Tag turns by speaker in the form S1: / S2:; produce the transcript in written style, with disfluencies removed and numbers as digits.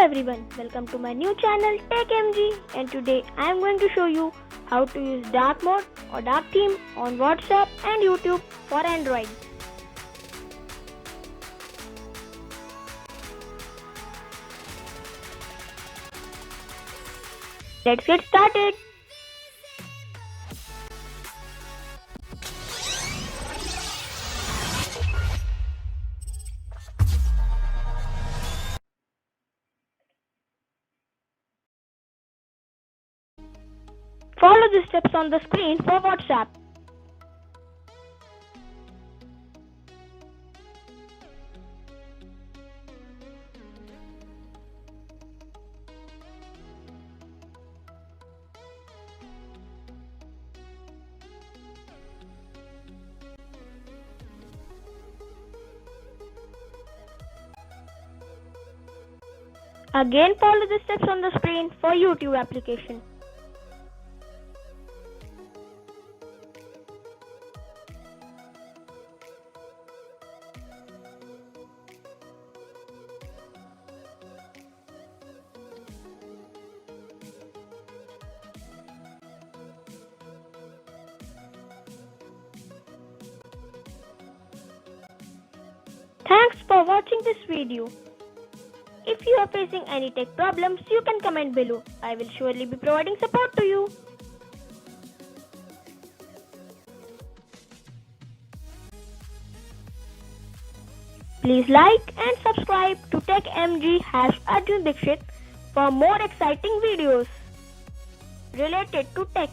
S1: everyone, welcome to my new channel TechMG, and today I am going to show you how to use dark mode or dark theme on WhatsApp and YouTube for Android. Let's get started. Follow the steps on the screen for WhatsApp. Again, follow the steps on the screen for YouTube application. Thanks for watching this video. If you are facing any tech problems, you can comment below. I will surely be providing support to you. Please like and subscribe to TechMG #Arjun Dixit for more exciting videos related to tech.